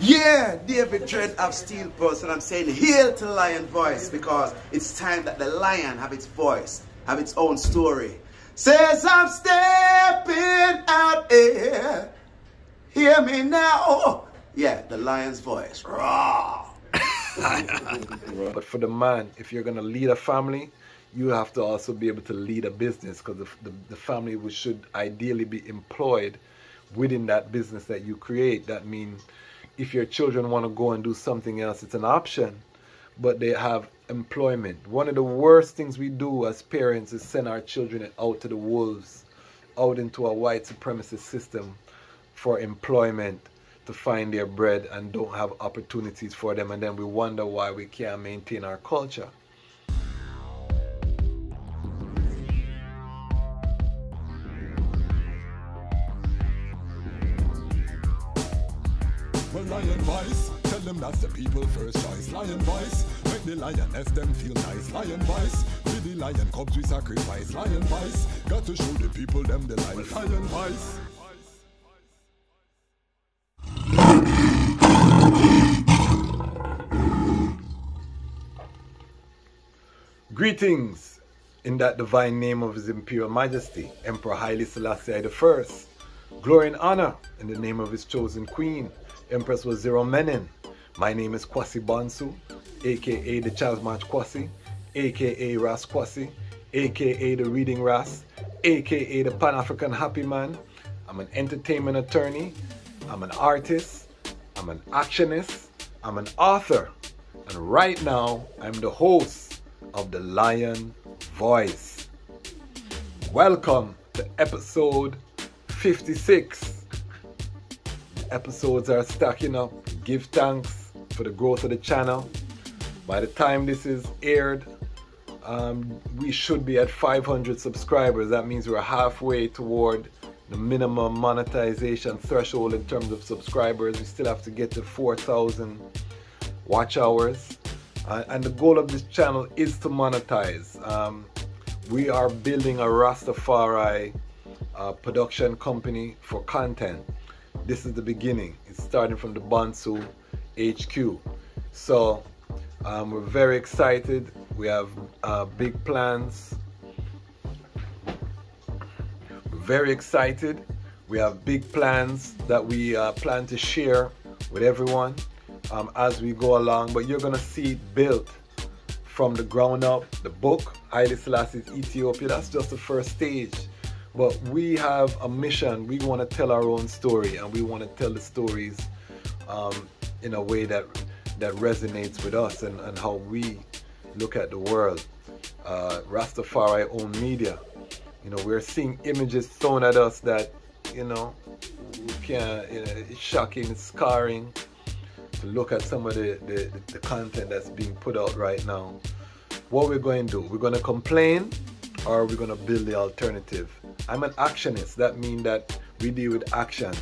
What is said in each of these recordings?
Yeah, David Dread of Steel Pulse, and I'm saying hail to Lion Voice because it's time that the lion have its voice, have its own story. Says I'm stepping out here, hear me now. Yeah, the lion's voice. Raw. But for the man, if you're going to lead a family, you have to also be able to lead a business, because the family should ideally be employed within that business that you create. That means if your children want to go and do something else, it's an option, but they have employment. One of the worst things we do as parents is send our children out to the wolves, out into a white supremacist system for employment, to find their bread, and don't have opportunities for them, and then we wonder why we can't maintain our culture. Well, Lion Voice, tell them that's the people first choice. Lion Voice, make the lioness them feel nice. Lion Voice, for the lion cubs we sacrifice. Lion Voice, got to show the people them the light. Lion Voice. Greetings in that divine name of His Imperial Majesty, Emperor Haile Selassie I. Glory and honor in the name of His chosen Queen, Empress Waziri Menen. My name is Kwasi Bonsu, aka Dejazmatch Kwasi, aka Ras Kwasi, aka the Reading Ras, aka the Panafrican Happy Man. I'm an entertainment attorney, I'm an artist, I'm an actionist, I'm an author, and right now I'm the host of the Lion Voice. Welcome to episode 56. The episodes are stacking up. Give thanks for the growth of the channel. By the time this is aired, we should be at 500 subscribers. That means we're halfway toward the minimum monetization threshold in terms of subscribers. We still have to get to 4,000 watch hours. And the goal of this channel is to monetize. We are building a Rastafari production company for content. This is the beginning. It's starting from the Bonsu HQ. So we're very excited. We have big plans. We're very excited. We have big plans that we plan to share with everyone as we go along, but you're gonna see it built from the ground up. The book, Haile Selassie's Ethiopia, that's just the first stage. But we have a mission. We want to tell our own story, and we want to tell the stories in a way that resonates with us and how we look at the world. Rastafari own media. You know, we're seeing images thrown at us that, you know, we can't, it's shocking, it's scarring. Look at some of the content that's being put out right now. What we're going to do, we're going to complain, or we're going to build the alternative. I'm an actionist. That means that we deal with action.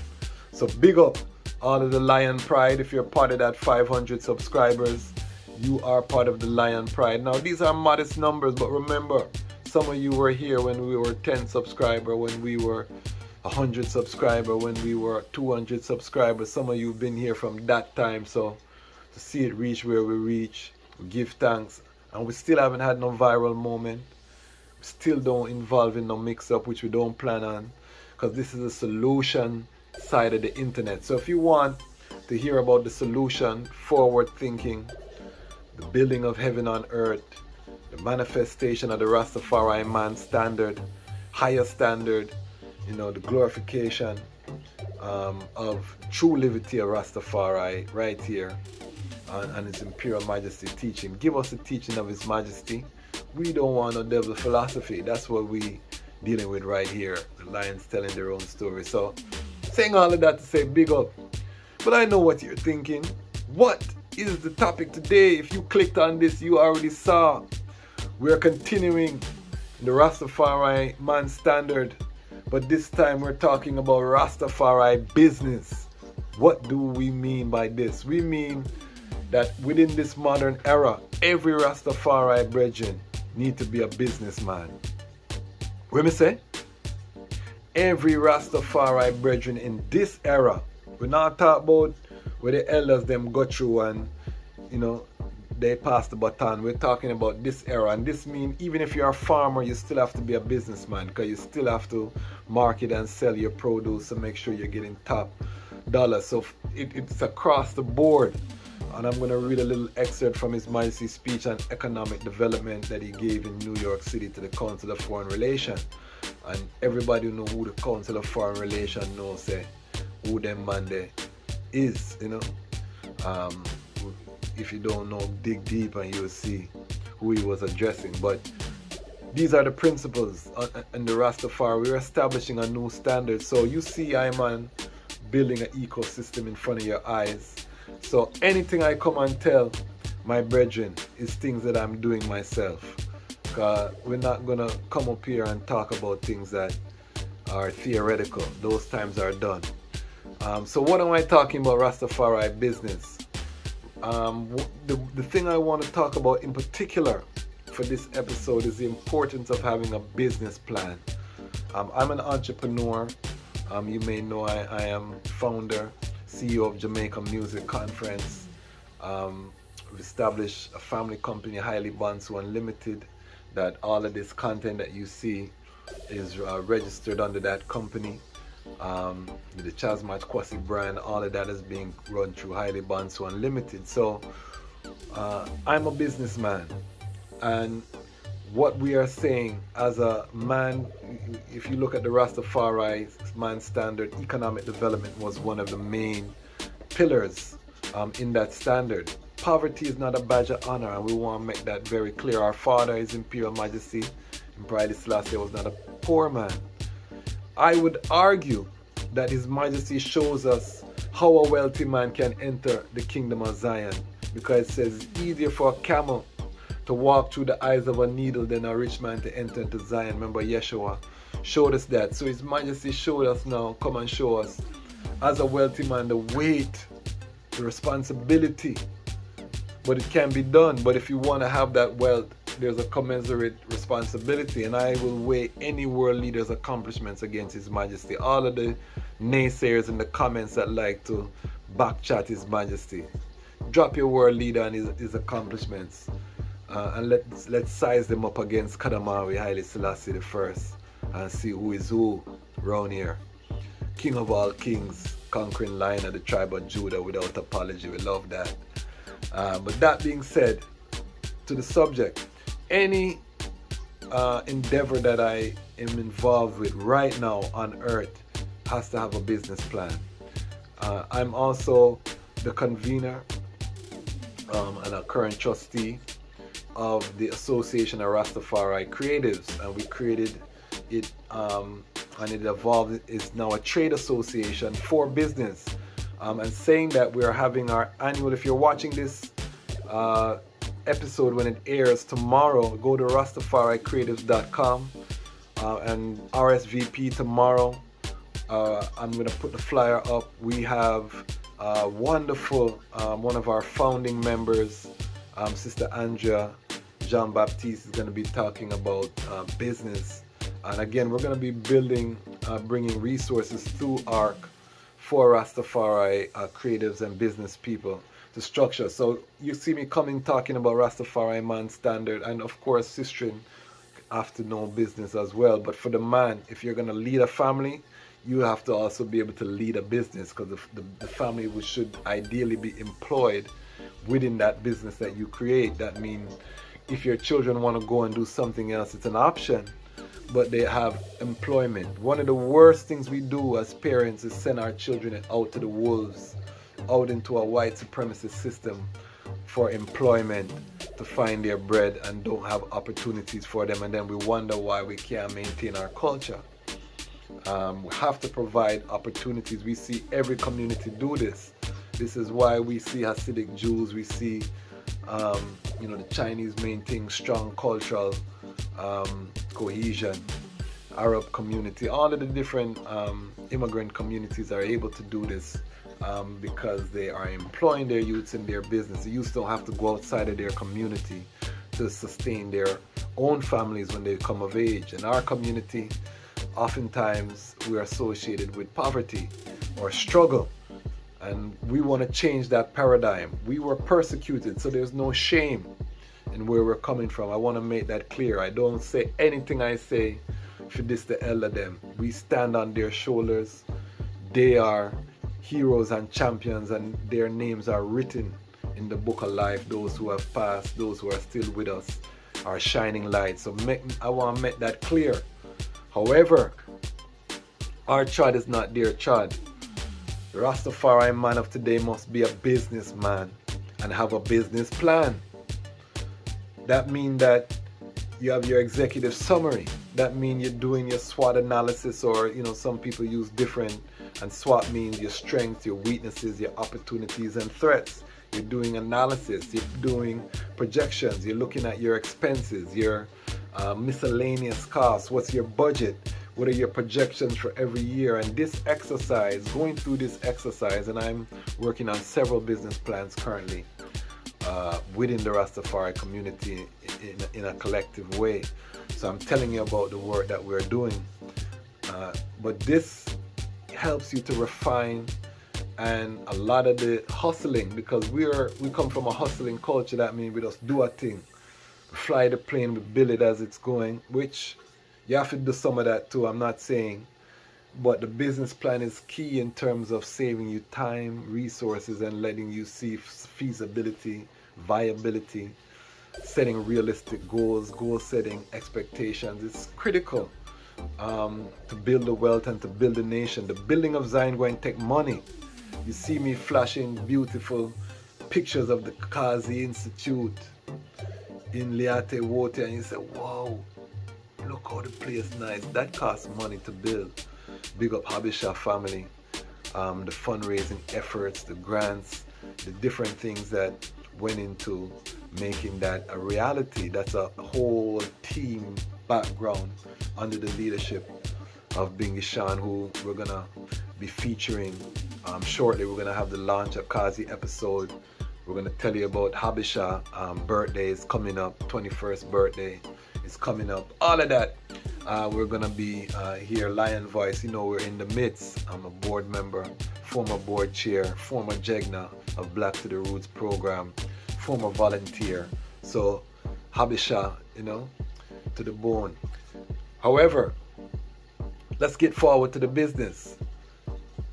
So big up all of the Lion Pride. If you're part of that 500 subscribers, you are part of the Lion Pride. Now these are modest numbers, but remember, some of you were here when we were 10 subscribers, when we were 100 subscribers, when we were 200 subscribers. Some of you have been here from that time, so to see it reach where we reach, we give thanks. And we still haven't had no viral moment. We still don't involve in no mix-up, which we don't plan on, because this is a solution side of the internet. So if you want to hear about the solution, forward thinking, the building of heaven on earth, the manifestation of the Rastafari man standard, higher standard, you know, the glorification of true livity of Rastafari right here and His Imperial Majesty teaching. Give us the teaching of His Majesty. We don't want no devil philosophy. That's what we dealing with right here. The lions telling their own story. So saying all of that to say big up. But I know what you're thinking. What is the topic today? If you clicked on this, you already saw. We're continuing the Rastafari man standard. But this time we're talking about Rastafari business. What do we mean by this? We mean that within this modern era, every Rastafari brethren need to be a businessman. What me say? Every Rastafari brethren in this era, we're not talking about where the elders them go through and, you know, they pass the baton. We're talking about this era, and this means even if you're a farmer, you still have to be a businessman, because you still have to market and sell your produce and make sure you're getting top dollar. So it's across the board. And I'm going to read a little excerpt from His Majesty's speech on economic development that he gave in New York City to the Council of Foreign Relations. And everybody who know who the Council of Foreign Relations knows who them man there is, you know. If you don't know, dig deep and you'll see who he was addressing. But these are the principles in the Rastafari. We're establishing a new standard. So you see I'm building an ecosystem in front of your eyes. So anything I come and tell my brethren is things that I'm doing myself. We're not going to come up here and talk about things that are theoretical. Those times are done. So what am I talking about Rastafari business? The thing I want to talk about in particular for this episode is the importance of having a business plan. I'm an entrepreneur. You may know I am founder, CEO of Jamaica Music Conference. We've established a family company, Highly Bansu Unlimited, that all of this content that you see is registered under that company. The Dejazmatch Kwasi brand, all of that is being run through Highly Bansu Unlimited. So I'm a businessman, and what we are saying as a man, if you look at the Rastafari man standard, economic development was one of the main pillars in that standard. Poverty is not a badge of honor, and we want to make that very clear. Our father, His Imperial Majesty Emperor Haile Selassie, was not a poor man. I would argue that His Majesty shows us how a wealthy man can enter the kingdom of Zion, because it says it's easier for a camel to walk through the eyes of a needle than a rich man to enter into Zion. Remember, Yeshua showed us that. So His Majesty showed us now, come and show us, as a wealthy man, the weight, the responsibility. But it can be done. But if you want to have that wealth, there's a commensurate responsibility, and I will weigh any world leader's accomplishments against His Majesty. All of the naysayers in the comments that like to backchat His Majesty, drop your world leader and his accomplishments, and let's size them up against Kadamawi Haile Selassie I and see who is who around here. King of all kings, conquering lion of the tribe of Judah without apology. We love that. But that being said, to the subject, any endeavor that I am involved with right now on earth has to have a business plan. I'm also the convener and a current trustee of the Association of Rastafari Creatives, and we created it and it evolved. It's now a trade association for business. And saying that we are having our annual, if you're watching this episode when it airs tomorrow, go to rastafaricreatives.com and RSVP tomorrow. I'm going to put the flyer up. We have wonderful, one of our founding members, Sister Andrea Jean-Baptiste, is going to be talking about business. And again, we're going to be building, bringing resources through ARC for Rastafari creatives and business people to structure. So you see me coming talking about Rastafari man standard, and of course sistering have to know business as well. But for the man, if you're going to lead a family, you have to also be able to lead a business, because the family should ideally be employed within that business that you create. That means if your children want to go and do something else, it's an option, but they have employment. One of the worst things we do as parents is send our children out to the wolves, out into a white supremacist system for employment, to find their bread, and don't have opportunities for them, and then we wonder why we can't maintain our culture. We have to provide opportunities. We see every community do this. This is why we see Hasidic Jews, we see the Chinese maintain strong cultural cohesion, Arab community, all of the different immigrant communities are able to do this because they are employing their youths in their business. The youths don't have to go outside of their community to sustain their own families when they come of age. In our community, oftentimes we're associated with poverty or struggle, And we want to change that paradigm. We were persecuted, so there's no shame in where we're coming from. I want to make that clear. I don't say anything I say for this the elder them. We stand on their shoulders. They are heroes and champions, and their names are written in the book of life. Those who have passed, those who are still with us, are shining lights. So I want to make that clear. However, our chod is not their chod. The Rastafari man of today must be a businessman and have a business plan. That means that you have your executive summary. That means you're doing your SWOT analysis, or some people use different, and SWOT means your strengths, your weaknesses, your opportunities and threats. You're doing analysis, you're doing projections, you're looking at your expenses, your miscellaneous costs, what's your budget, what are your projections for every year. And this exercise, going through this exercise, and I'm working on several business plans currently within the Rastafari community in a collective way. So I'm telling you about the work that we're doing. But this helps you to refine and a lot of the hustling, because we come from a hustling culture. That means we just do a thing, fly the plane, we build it as it's going, which you have to do some of that too, I'm not saying, but the business plan is key in terms of saving you time, resources, and letting you see feasibility, viability, setting realistic goals, goal setting, expectations. It's critical to build the wealth and to build the nation. The building of Zion going to take money. You see me flashing beautiful pictures of the Kwasi Institute in Liate Wote, and you say, wow, look how the place nice. That costs money to build. Big up Habisha family, the fundraising efforts, the grants, the different things that went into making that a reality. That's a whole team background under the leadership of Bingi Sean, who we're gonna be featuring shortly. We're gonna have the launch of Kwasi episode. We're gonna tell you about Habisha birthday is coming up, 21st birthday is coming up, all of that. We're gonna be here, Lion Voice. We're in the midst. I'm a board member, former board chair, former Jegna of Black to the Roots program, former volunteer. So Habisha, to the bone. However, let's get forward to the business.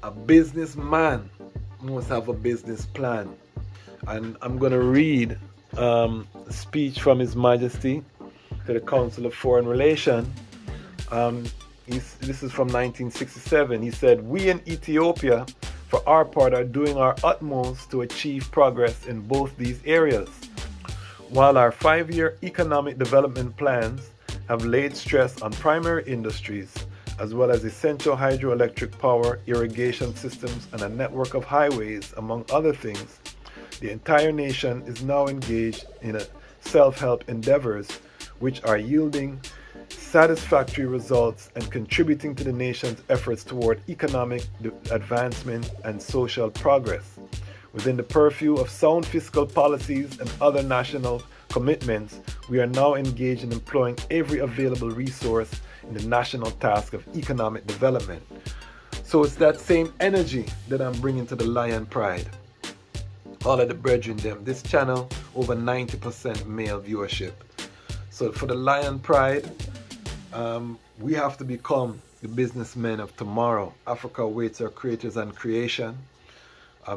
A businessman must have a business plan. And I'm going to read a speech from His Majesty to the Council of Foreign Relations. This is from 1967. He said, "We in Ethiopia, for our part, are doing our utmost to achieve progress in both these areas. While our 5-year economic development plans have laid stress on primary industries, as well as essential hydroelectric power, irrigation systems, and a network of highways, among other things, the entire nation is now engaged in self-help endeavors which are yielding satisfactory results and contributing to the nation's efforts toward economic advancement and social progress. Within the purview of sound fiscal policies and other national commitments, we are now engaged in employing every available resource in the national task of economic development." So it's that same energy that I'm bringing to the Lion Pride. All of the brethren them. This channel, over 90% male viewership. So for the Lion Pride, we have to become the businessmen of tomorrow. Africa awaits our creators and creation.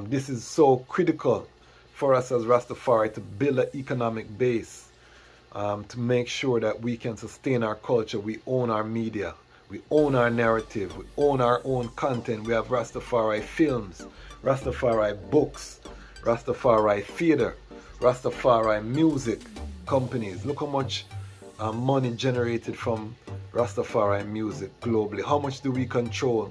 This is so critical for us as Rastafari to build an economic base, to make sure that we can sustain our culture. We own our media, we own our narrative, we own our own content. We have Rastafari films, Rastafari books, Rastafari theater, Rastafari music companies. Look how much money generated from Rastafari music globally. How much do we control?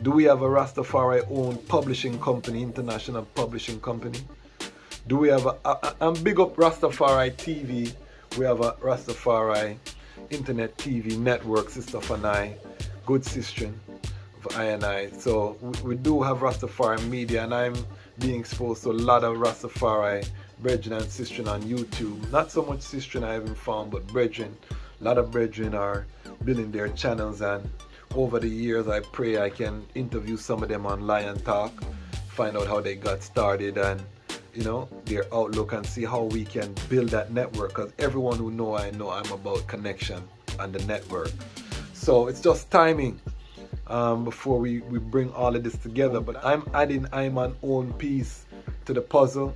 Do we have a Rastafari owned publishing company, international publishing company? Do we have and big up Rastafari TV. We have a Rastafari internet TV network, Sister Fanai, good sister of I and I. So we do have Rastafari media, and I'm being exposed to a lot of Rastafari brethren and sistren on YouTube. Not so much sistren I haven't found, but brethren. A lot of brethren are building their channels, and over the years I pray I can interview some of them on Lion Talk. find out how they got started and, you know, their outlook, and see how we can build that network, because everyone who I know I'm about connection and the network. So it's just timing before we bring all of this together. But I'm adding Iman's own piece to the puzzle.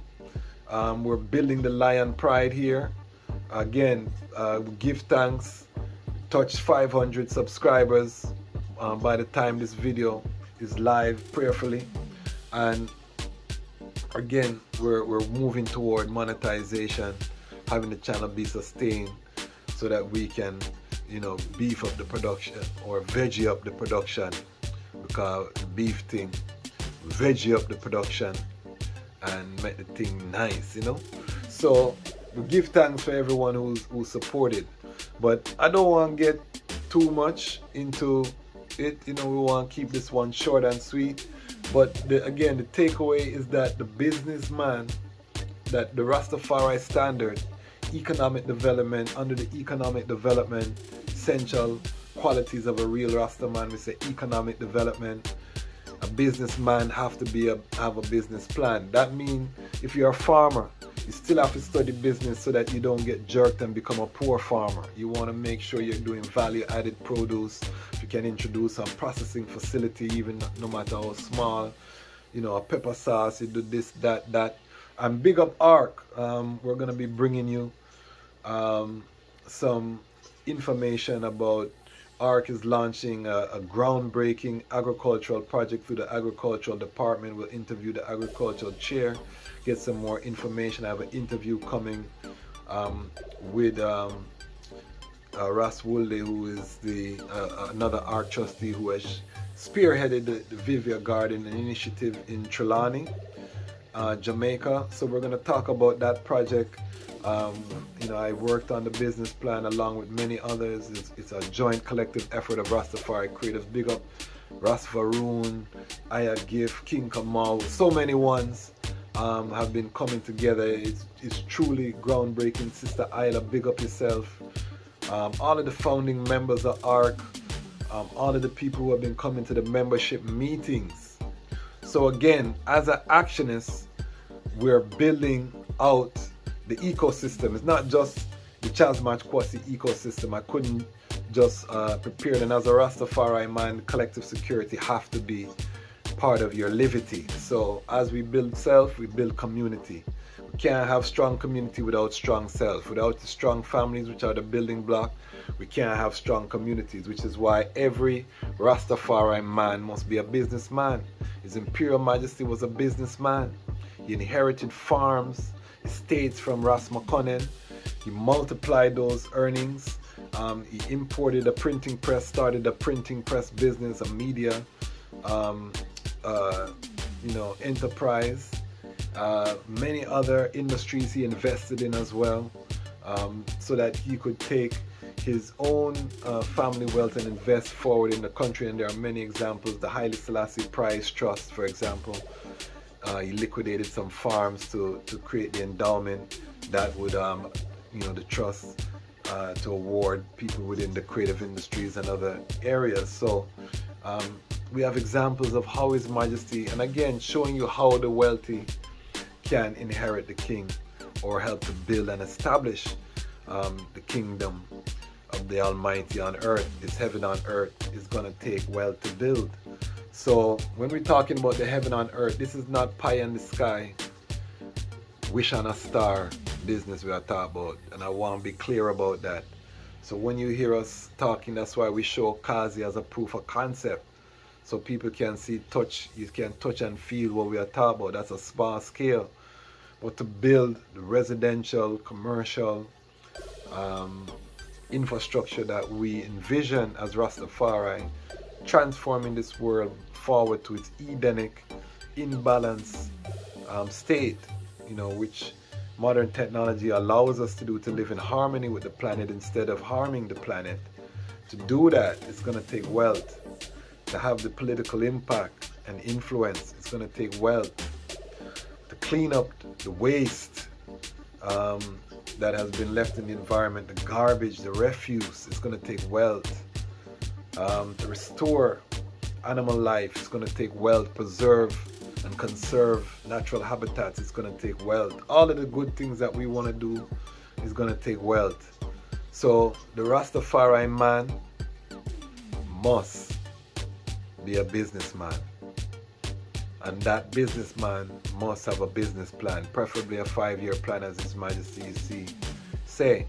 We're building the Lion Pride here. Again, give thanks. Touch 500 subscribers by the time this video is live, prayerfully. And again, we're moving toward monetization, having the channel be sustained so that we can, you know, beef up the production or veggie up the production, because beef thing, veggie up the production and make the thing nice, you know. So we give thanks for everyone who supported, but I don't want to get too much into it, you know. We want to keep this one short and sweet. But again, the takeaway is that the businessman, that the Rastafari standard, economic development, under the economic development, essential qualities of a real Rastaman, we say economic development. A businessman have to have a business plan. That means if you're a farmer, you still have to study business so that you don't get jerked and become a poor farmer. You want to make sure you're doing value-added produce. You can introduce some processing facility, even no matter how small. You know, a pepper sauce, you do this, that. And big up ARC. We're going to be bringing you some information about ARC is launching a groundbreaking agricultural project through the agricultural department. We'll interview the agricultural chair, get some more information. I have an interview coming with Ras Tafari, who is another ARC trustee who has spearheaded the Vivia Garden initiative in Trelawney, Jamaica. So we're going to talk about that project. You know, I worked on the business plan along with many others. It's a joint collective effort of Rastafari creatives. Big up Rastavaroon, Aya Gift, King Kamal, so many ones have been coming together. It's truly groundbreaking. Sister Isla, big up yourself. All of the founding members of ARC, all of the people who have been coming to the membership meetings. So again, as an actionist, we're building out the ecosystem. It's not just the Dejazmatch Kwasi ecosystem. I couldn't just prepare it. And as a Rastafari man, collective security have to be part of your livity. So as we build self, we build community. We can't have strong community without strong self. Without the strong families, which are the building block, we can't have strong communities, which is why every Rastafari man must be a businessman. His Imperial Majesty was a businessman. He inherited farms, estates from Ras McConnell. He multiplied those earnings. He imported a printing press, started a printing press business, a media you know, enterprise. Many other industries he invested in as well, so that he could take his own family wealth and invest forward in the country. And there are many examples. The Haile Selassie Prize Trust, for example, he liquidated some farms to create the endowment that would, you know, the trust to award people within the creative industries and other areas. So we have examples of how His Majesty, and again, showing you how the wealthy can inherit the king or help to build and establish the kingdom of the Almighty on earth. This heaven on earth is going to take wealth to build. So when we're talking about the heaven on earth, this is not pie in the sky, wish on a star business we are talking about, and I want to be clear about that. So when you hear us talking, that's why we show Kazi as a proof of concept, so people can see, touch, you can touch and feel what we are talking about. That's a small scale, but to build the residential, commercial infrastructure that we envision as Rastafari, transforming this world forward to its Edenic, imbalanced state, you know, which modern technology allows us to do, to live in harmony with the planet instead of harming the planet. To do that, it's going to take wealth. To have the political impact and influence, it's going to take wealth. To clean up the waste that has been left in the environment, the garbage, the refuse, it's going to take wealth. To restore animal life, it's going to take wealth. Preserve and conserve natural habitats. It's going to take wealth. All of the good things that we want to do is going to take wealth. So the Rastafari man must be a businessman, and that businessman must have a business plan, preferably a 5-year plan, as His Majesty say.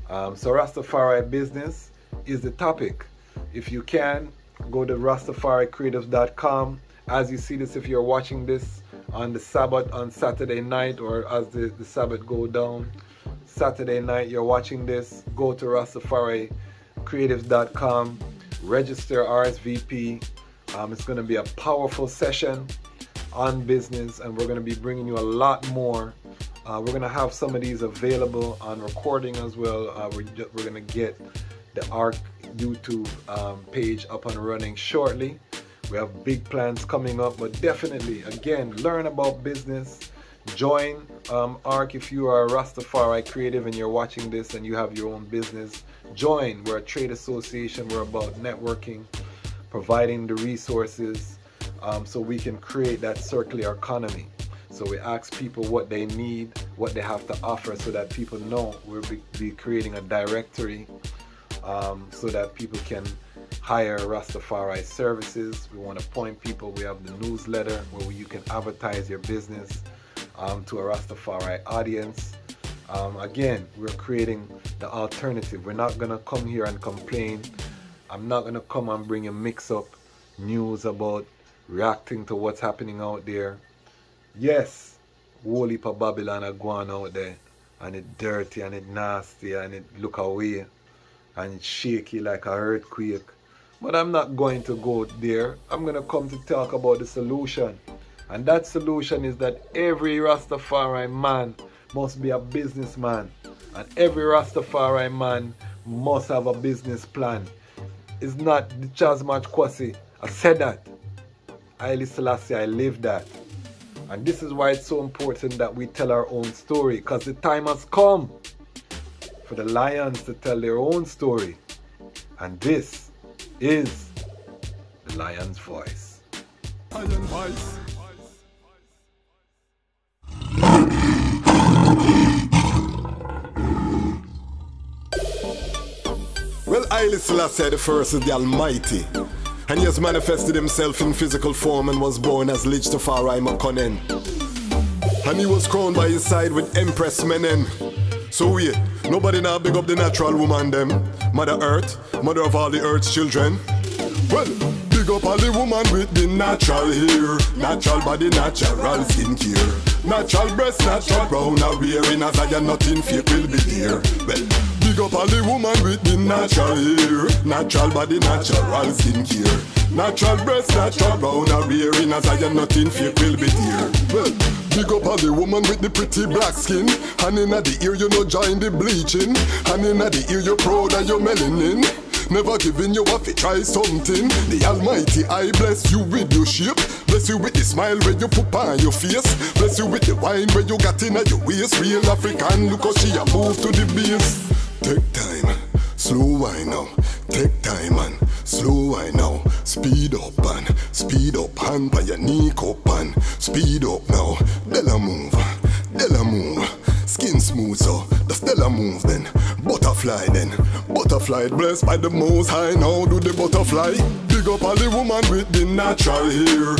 So Rastafari business is the topic. If you can, go to RastafariCreatives.com. As you see this, if you're watching this on the Sabbath, on Saturday night, or as the Sabbath go down, Saturday night you're watching this, go to RastafariCreatives.com, register RSVP. It's going to be a powerful session on business, and we're going to be bringing you a lot more. We're going to have some of these available on recording as well. We're going to get the ARC YouTube page up and running shortly. We have big plans coming up, but definitely, again, learn about business. Join ARC if you are a Rastafari creative and you're watching this and you have your own business. Join. We're a trade association. We're about networking, providing the resources so we can create that circular economy. So we ask people what they need, what they have to offer, so that people know. We'll be creating a directory so that people can hire Rastafari services. We want to point people. We have the newsletter where you can advertise your business to a Rastafari audience. Again, we're creating the alternative. We're not going to come here and complain. I'm not going to come and bring you mix-up news about reacting to what's happening out there. Yes, whole heap of Babylon are going out there, and it's dirty and it's nasty and it look away and it's shaky like an earthquake. But I'm not going to go there. I'm going to come to talk about the solution. And that solution is that every Rastafari man must be a businessman. And every Rastafari man must have a business plan. It's not the Dejazmatch Kwasi. I said that. Haile Selassie, I live that. And this is why it's so important that we tell our own story, because the time has come for the lions to tell their own story. And this is the lion's voice. Lion voice. Well, Haile Selassie the first is the Almighty, and he has manifested himself in physical form and was born as Ras Tafari Makonnen. And he was crowned by his side with Empress Menen. So wait, nobody now big up the natural woman them, Mother Earth, mother of all the earth's children. Well, big up all the woman with the natural hair, natural body, natural skin care, natural breast, natural brown are wearing, as I am nothing fake will be there. Well, big up all the woman with the natural hair, natural body, natural skin care, natural breast, natural brown are wearing, as I am nothing fake will be there. Well, big up all the woman with the pretty black skin, and inna the ear you no join the bleaching, and inna the ear you proud of your melanin. Never giving you a fi try something. The Almighty I bless you with your shape, bless you with the smile where you put on your face, bless you with the wine where you got in your waist. Real African, look how she a move to the base. Take time, slow wine now. Take time and slow wine now. Speed up, hand by your knee cup and speed up now. Della move, skin smooth so the Stella move then. Butterfly then, butterfly blessed by the Most High. Now do the butterfly. Big up all the woman with the natural hair,